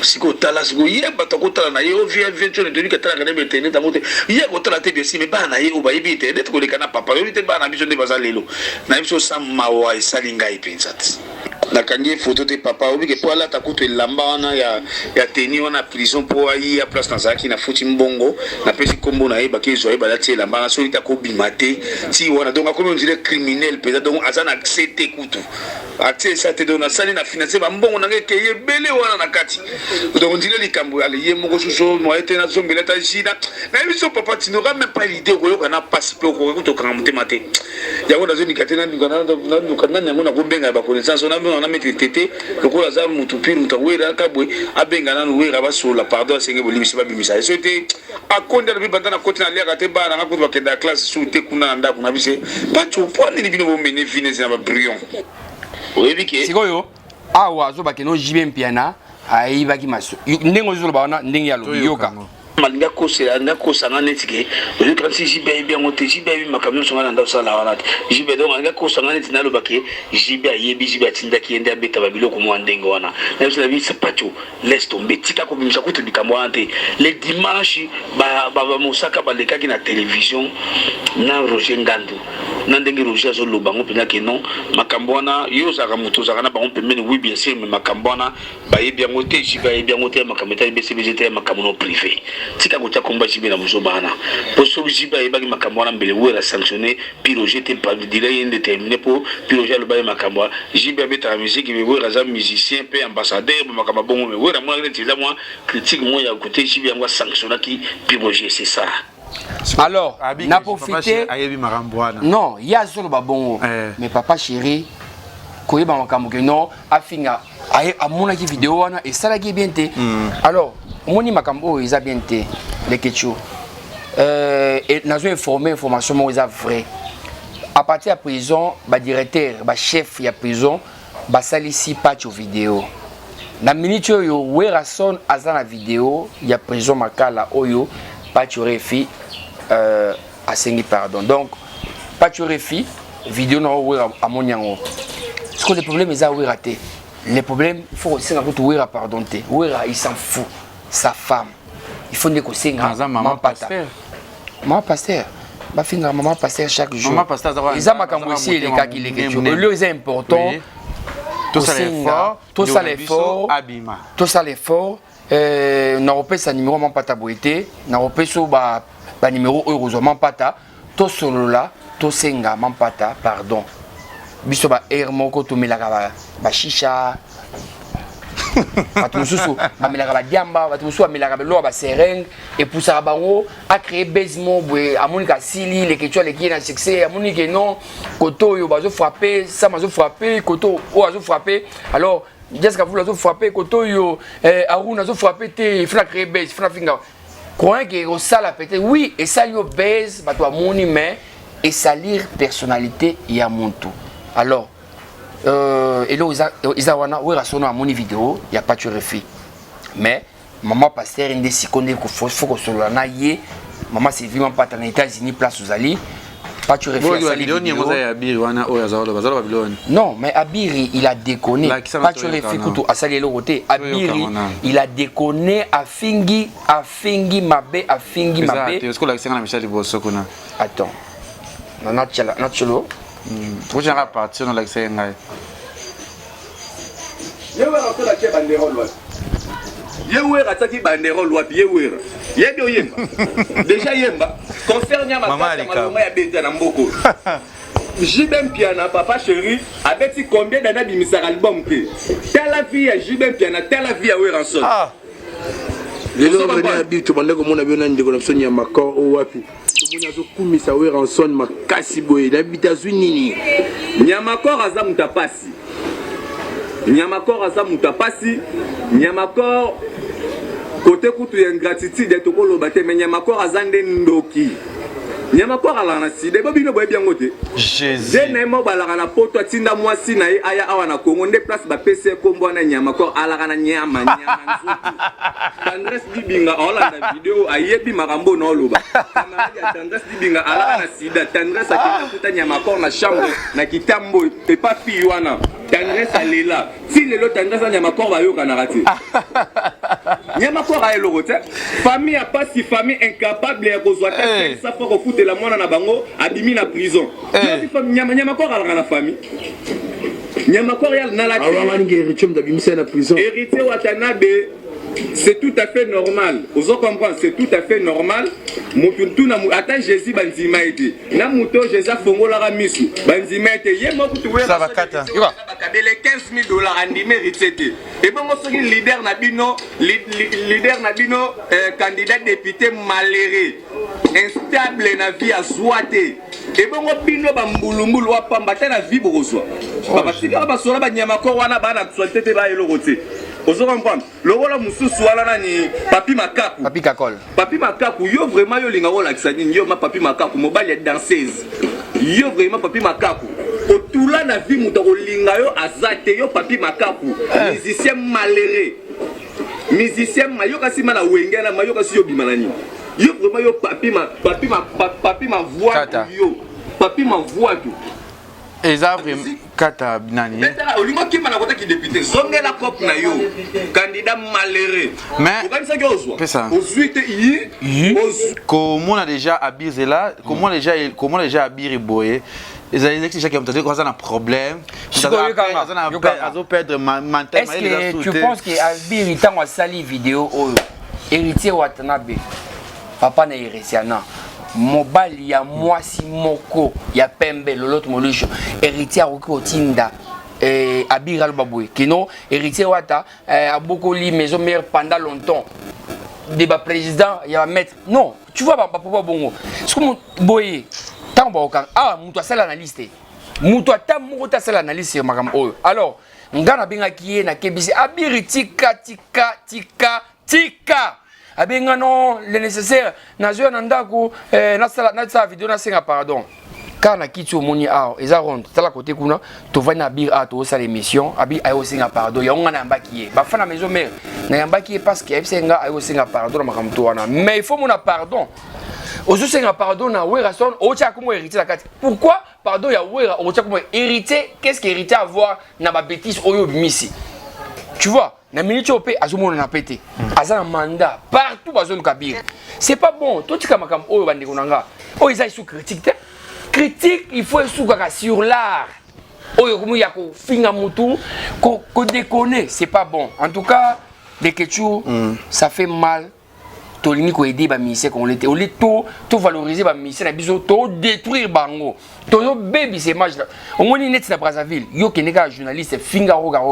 siko tala siko ye bato ko tala na ye o via virtuel de ka tala na internet amote ye ko tala te bien si me ba na ye o ba ibi internet ko le kana papa yo te ba na biso de bazalelo na biso sa mawa isalinga ipensat nakangi photo te papa obi ke po ala takuto elamba wana ya teni wana prison po ayi ya place nazaki na futi mbongo na pesi kombo na ye baki zo ba lati elamba na so ita ko bimate ti wana donc akomi on dirait criminel peut-être donc azana accepter kutu accès ça te donne sali na financer ba mbongo na ke ye bele wana na kati donc on dirait likambo ale ye moko soso mo ete na zombela ta jina na biso papa tu n'auras même pas l'idée ko yo kana passe pe ko to kana mtemate ya ko dazo nikatena ndukana na ngona ko benga ba connaissance on a mettre tété ko la za mutu pire mutu wera kabwe abenga na wera ba sola pardon senge boli bisi ba bimisa so te akonda na bibanda na koti na lia kate ba na ko ba kenda classe sous te kuna nda kuna bise pas tu point ni bino bo mene finesse na ba brillant oui bike sikoyo awa zo ba keno jibe mpiana ai ba ki maso ndengo zo ba na ndengi ya lo yoka malinga kosanga netike oyo kasi jibe bien ngote jibe makamyo songa na ndasa la wana jibe donc malinga kosanga neti na lobake jibe yebi jibe atinda ki ende abeta babilo ko mo ndengo wana na so la vie c'est pas tout laisse tomber tika ko bimisa ko tebika mo ante les dimanches ba mosaka ba leka ki na télévision na Roger Ngandu na ndenge Roger zo lobango pena ke non makambo wana yo zaka muto zaka na bango pemene oui bien sûr mais makambo wana ba yebi ngote jibe yebi ngote makambo ta BCBGT makambo no privé tika ko ta komba jibe na muso bana po so jibe yebaki makambo wana mbele wera sanctionner piroger te pas dire indéterminé pour piroger le bail makambo jibe beta musique mais wera za musicien pe ambassadeur makambo bongo mais wera moi netiza moi critique moi ya côté jibe yango sanctionner qui piroger c'est ça. Alors n'a profité non il y a solo ba bongo mais papa chéri ko yeba makambo ke non afinga a mona ki vidéo wana et ça la qui bien té alors moni makambo ils a bien té les ketcho et nous avons informé information moi ils a vrai à partir de prison ba directeur ba chef ya prison ba salisi patch vidéo na minute yo werason azana vidéo ya prison makala oyo patch refi a sengi pardon donc patch refi vidéo na wera amonyango ce que le problème est à raté les problèmes il faut aussi que wera pardon té wera il s'en fout sa femme il faut que c'est maman pasteur ba finga maman pasteur chaque jour maman pasteur ils a makambo aussi les cas qui les questions le c'est important tout ça l'effort abima tout ça l'effort na repesa numéro maman pata boité na repeso ba numéro heureusement pata to solo là to senga maman pata pardon biso ba moko to melaka ba shisha batu mususu bamelaka badiamba batu mususu bamelaka belo ba sereng et pour ça bango a créé basement boy amonika sili les questions les qui na succès amonika non koto yo bazo frapper ça bazo frapper koto o bazo frapper alors Jessica vous bazo frapper koto yo Aruna bazo frapper te il faut créer base il faut finga croyez que au sala peut-être oui et ça yo base bato amoni mais et salir personnalité ya muntu alors et là ils ont ouais rassonné à mon vidéo il y a pas de refus mais maman pasteur une des secondes qu'il faut que cela n'aille maman c'est vraiment pas dans les États-Unis place aux alliés pas de refus non mais Abiri il a déconné pas de refus tout à salir le côté Abiri il a déconné à fingi mabé est-ce que la scène la Michel de Bosokona attends non tu vas partir dans l'accès ngai yewe ko la ke banderole wa yewe rataki banderole wa yewe yebi oyemba déjà yemba concert nya makama ya beta na mboko Jibem Piana papa chéri abeti combien d'années bimisa album ke telle vie ya Jibem Piana telle vie ya Weranson lelo bana habitu bandeko mona biona ndeko na sonya makor o wapi mona zo kumisa Weranson makasi boye d'habita nini Nyamakor aza mutapasi Nyamakor aza mutapasi Nyamakor côté kutu ya ingratitude to koloba te mais Nyamakor aza nde ndoki Nyamakor ala na side bo bino boye biango te Jésus je mo balaka na poto atinda mwasi na ye aya awa na Congo nde place ba PC kombo na Nyamakor ala na nyama nzoto Tendresse Dibinga olanda video ayebi makambo na oloba camarade ya Tendresse Dibinga ala na sida Tendresse akenda kuta Nyamakor na chambre na kitambo et pas fille wana Tendresse alela si lelo Tendresse Nyamakor ba yoka na rati Nyamakor a elogote famille a pas si famille incapable ya kozwa ta ça faut foutre la mona na bango abimi na prison Nyamakor ala na famille Nyamakor yal na la héritier Watanabe, c'est tout à fait normal. Vous comprenez, c'est tout à fait normal. Attends Jésus banzima été. Na muto Jésus fongola la misu. Banzima été. Yé mo kutu we. Ça va kata. Les $15,000 andimé ritsete. Et bon mo soki leader na bino candidat député malheureux. Instable na vie à Zouate. Et bon mo bino ba mbulumbulu wa pamba ta na vie bozwa. Ba sika ba sola ba Nyamakor wana ba na actualité te ba elokote. Vous comprenez? Le rôle mususu wala nani Papi Makaku. Papi Kakol. Papi Makaku, yo vraiment yo linga wala kisani yo ma Papi Makaku mobile danseuse. Yo vraiment Papi Makaku. Otula na vie muto linga yo azate yo Papi Makaku. Musicien malheureux. Musicien mayo kasi mana wengela mayo kasi yo bimanani. Yo vraiment yo Papi ma voix yo. Papi ma voix tout. Ezavre kata nani. Olingo kima na kota ki député. Zonge la cop na yo. Candidat malheureux. Mais organise que ozwa. Ensuite comment on a déjà abusé là, comment déjà abusé boye. Les élections qui ont entendu qu'on a un problème. Est-ce que tu penses que Albir il t'a sali vidéo héritier Watanabe papa na héritiana mobile ya mwasi moko ya pembe loloto molisho héritier ko tinda Abir Albaboui kino héritier Wata a beaucoup li maison mère pendant longtemps débat président il va mettre non tu vois papa bongo ce que boye tant ba muto sala analyste muto ata moko ta sala analyste makam oyo alors ngana benga kiye na kebisi Abir tika abenga non le nécessaire nazo na ndako na sala vidéo na senga pardon kana kiti omoni a eza ronde tala côté kuna to va na Abir a to sala émission Abir ayo senga pardon ya ngana mbaki ba fana maison mère na mbaki parce que senga ayo senga pardon na makamto wana mais il faut mon pardon ozo senga pardon na wera son ocha comme héritier la kati pourquoi pardon ya wera ocha comme héritier qu'est-ce que héritier avoir na ba bêtise oyo bimisi tu vois na minute opé azomona na pété azana mandat partout bazone Kabir c'est pas bon toi tu kamakam oyo bandeko nanga oyo isa sous critique il faut souka sur l'art oyo comme ya ko finga mutu ko déconner c'est pas bon en tout cas des ketchou ça fait mal tolini ko aider ba ministère qu'on l'était au to valoriser ba ministère na biso to détruire bango to baby ces images là au moins net na Brazzaville yo keneka journaliste finga roga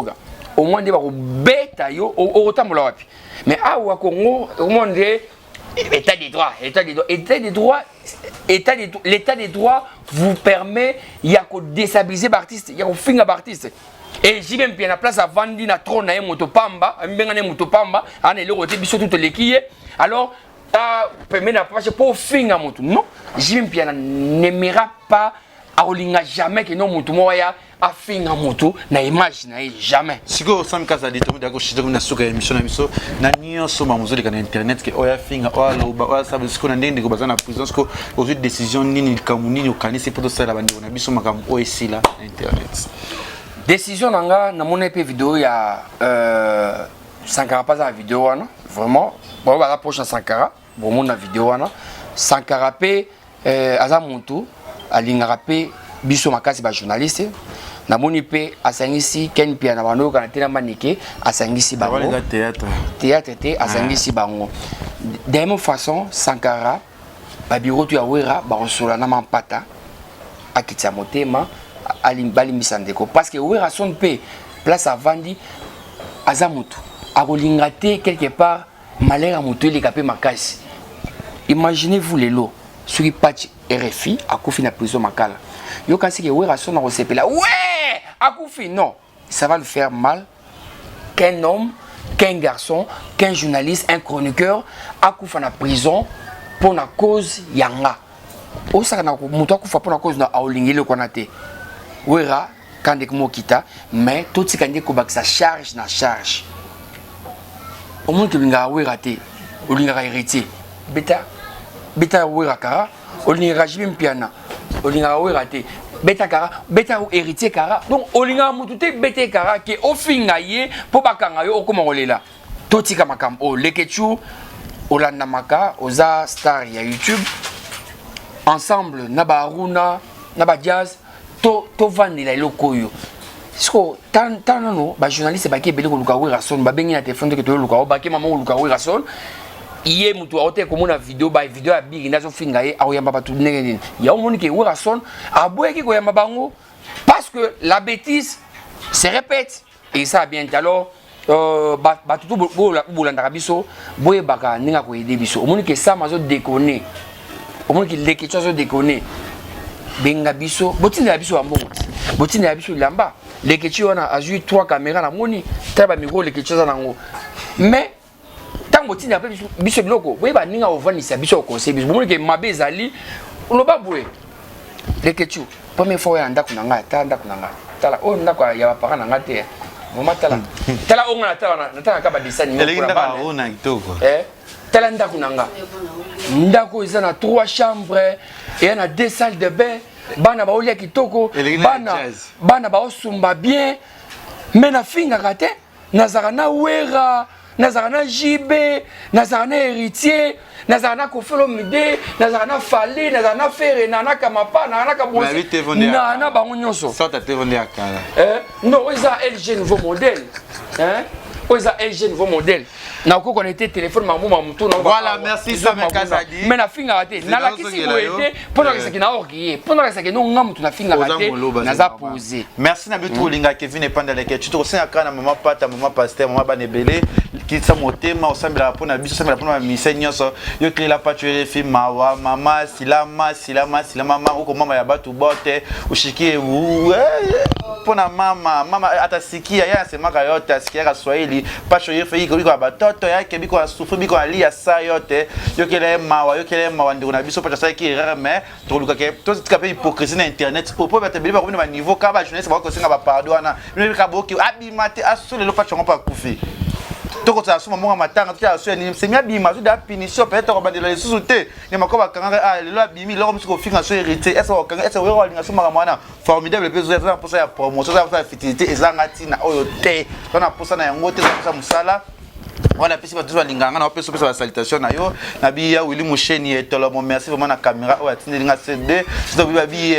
au moins des bêta yo autant mola wapi mais à au Congo au monde l'état des droits vous permet ya ko déstabiliser l'artiste ya ko finga artiste et j'ai même bien la place à vendre na trône na motopamba mbenga na motopamba ana le côté biso tout le kié alors permet na pas pour finga moto non j'ai même bien n'aimera pas a olinga jamais que non moto moya a finga moto na image na jamais siko sam kaza dit to ndako shito na suka émission na biso na nyonso ma muzoli kana internet ke oya finga oya loba oya sabe siko na ndenge ko bazana prison siko aux décision nini kamunini okanisi poto sala bandeko na biso makam oesila na internet décision nanga na mona pe vidéo ya Sankara pas la vidéo wana vraiment bon ba rapproche Sankara bon mon na vidéo wana Sankara pe azamuntu alingara pe biso makasi ba journaliste na moni pe asangisi ken pia na bano kana tena manike asangisi bango théâtre te asangisi bango de même façon Sankara ba bureau tu ya wera ba osola na mampata akitsa motema alimbali misandeko parce que wera son pe place à vandi azamutu akolingate quelque part malheur mutu les capé makasi imaginez-vous les lots sur patch RFI akufi na prison makala yo kasi ke wera son na resepela ouais akufi non ça va le faire mal qu'un homme qu'un garçon qu'un journaliste un chroniqueur akufa na prison pour na cause yanga osaka na mutu akufa pour na cause na aolingile konate wera kande ko kita mais tout ce kande ko baksa charge na charge au moins que linga wera te olinga héritier beta wera kara olinga jibim piana olinga wera te beta kara beta héritier kara donc olinga mutu te beta kara ke ofinga ye po bakanga yo okoma olela totika makam o lekechu olanda maka oza star ya YouTube ensemble na ba Aruna na ba Jazz to vandela eloko yo Siko tanano ba journaliste ba ki beli ko luka wira son ba bengi na téléphone que to luka ba ki maman luka wira son iye mutu aote ko mona video ya big nazo finga ye aoyamba ba tout nengeni ya omoni ke wira son aboye ki ko yamba bango parce que la bêtise se répète et ça bien alors ba tout bolanda biso boye baka ninga ko aider biso omoni ke ça mazo déconner omoni ke leke cho zo déconner benga biso botine ya biso ambongo botine ya biso lamba les que tu as eu 3 caméras la moni taba micro les que tu as nango mais tant que tu n'as pas biso biloko oui ba ninga ovanisa biso conseil biso bon que mabe zali loba boye les que tu première fois ya ndako nanga tanda kunanga tala o ndako ya parents nanga te mama tala tala o ngana tala nataka ka ba dessin ni pour la ona kitoko tala ndako nanga ndako isa na 3 chambres et na 2 salles de bain bana baolia kitoko bana baosumba bien mais na finga kate nazaka na wera nazaka na jibe nazaka na héritier nazaka na kofelo mide nazaka na fali nazaka na fere na kamapa na kabonsi na bango nyonso sorta te vendre akala non eza LG nouveau modèle oza LG nouveau modèle na ko connecter téléphone mamu mamutu na voilà merci ça me kasadi mais na finga raté na la kisi ko aider pendant que ça qui na orgueil pendant que ça qui no ngamutu na finga raté na za poser merci na bitu linga Kevin epanda leke tu to sena kana mama pata mama pasteur mama banebele ki sa motema osambela pona biso osambela pona misenyo so yo klela patuere fi mawa mama silama mama uko mama ya batu bote ushikie pona mama atasikia ya semaka yote asikia ka Swahili pacho yefe iko biko batoto yake biko asufu biko alia sa yote yokele mawa ndiko na biso pacho sa ki erreur mais to luka ke to tika pe hypocrisie na internet popo ba tebeli ba ko na niveau ka ba journaliste ba ko singa ba pardon na ne ka boki abimate asole lo pacho ngapa kufi toko tsa suma monga matanga tsa so ni semia bima so da punition peut-être ko bandela les sous-te ni makoba kanga le lo bimi lo msiko finga so hérité est-ce kanga est-ce we rolinga so mara mwana formidable pe zo za posa ya promotion za posa fitilité ezanga tina oyo te na posa na yango te za musala voilà pesi batu balinganga na pesi pesa salutation na yo na biya Willy Musheni etolo mon merci vraiment na caméra o atinde linga CD c'est donc bi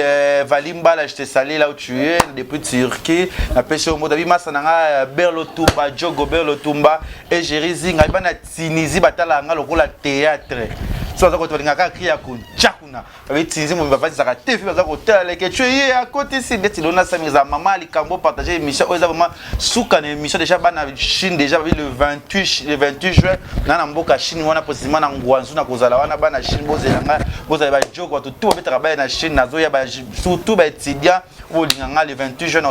Valimba là je te salue là où tu es depuis Turquie na pesi au modabi masananga Berlotumba Jogo Berlotumba et Jerizinga bana Tunisie batala nga lokola théâtre so za ko tolinga ka kriya ko chakuna ba Tunisie mo ba fatisa ka tefi ba za ko tala ke tu es à côté si de tilona samiza mama ali kambo partager émission o za vraiment souka na émission déjà bana Chine déjà le 28 juin na mboka Chine wana possiblement na ngwanzu na kozala wana bana Chine bozelanga bozala ba jogo watu tu betaka ba na Chine nazo ya ba surtout ba étudiant bolinganga le 28 juin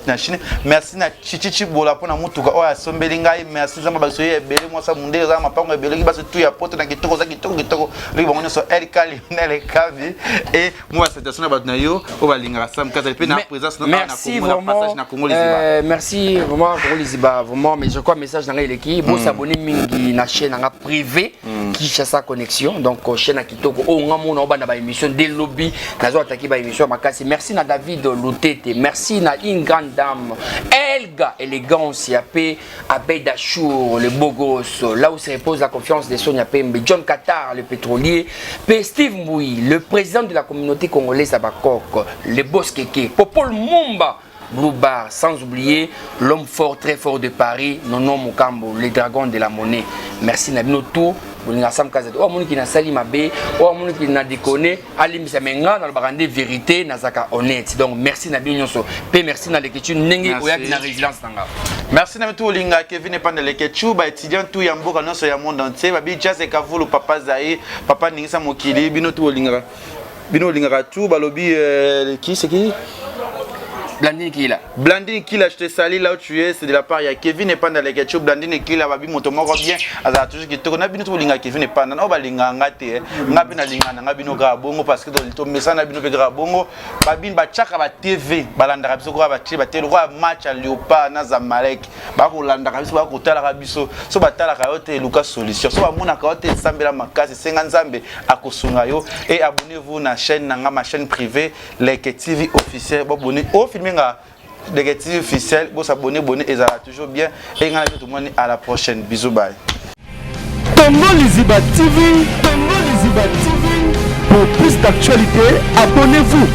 na Chine merci na chichichi bola pona mutuka o asombeli ngai merci zamba ba soye ebele mosa munde za mapango ebele ki ba so tu ya poto na kitoko za kitoko ribo ngone so El Kali na le Kavi et moi cette station ba na yo o balinga sam kaza pe na présence na passage na Congo Liziba merci vraiment Congo Liziba vraiment mais je crois message na ngai qui bo s'abonner mingi na chaîne nga privé qui cherche connexion donc chaîne na kitoko o ngamo na bana ba émission des lobby nazo attaquer ba émission makasi merci na David Lutete merci na une grande dame Elga élégance yapé Abed Achour le beau gosse là où se repose la confiance de Sonia Pembe John Qatar le pétrolier P Steve Mouy le président de la communauté congolaise à Bakok le boss Keke Popol Mumba Blue Bar, sans oublier l'homme fort, très fort de Paris, Nono Mukambo, les dragons de la monnaie. Merci Nabino tout. Vous n'avez pas de monde qui n'a sali ma bé, ou monde qui n'a déconné, alim samenga dans le barandé vérité, nazaka honnête. Donc merci Nabino Nyonso. Pe merci na l'écriture nengi oya qui na résilience nanga. Merci Nabito Linga Kevin pas de l'écriture, ba étudiant tout yamboka non so ya monde entier, ba bi jazz e kavulu papa Zaï, papa Ningisa Mokili, bino tout Linga. Bino Linga tout balobi qui c'est qui? Blandine Kila. Blandine Kila, je te salue là où tu es, c'est de la part de Kevin et pas dans les gâteaux. Blandine Kila, babi motomoko bien. Alors toujours que tu connais bien tout linga Kevin et pas dans oba linga ngate. Ngabi na linga ngabi no grabongo parce que dans le message na bino pe grabongo. Babi ba chaka ba TV, balanda kabiso ko ba chi ba telo ko match à Léopard na Zamalek. Ba ko landa kabiso ba ko tala kabiso. So ba tala ka yote Lucas solution. So ba mona ka yote sambela makasi senga nzambe akosunga yo et abonnez-vous na chaîne na ma chaîne privée Leke TV officiel. Bo abonnez au film Leke TV officiel, vous s'abonnez, et ça va toujours bien. Et tout le monde à la prochaine. Bisous, bye. Congo Liziba TV, pour plus d'actualités, abonnez-vous.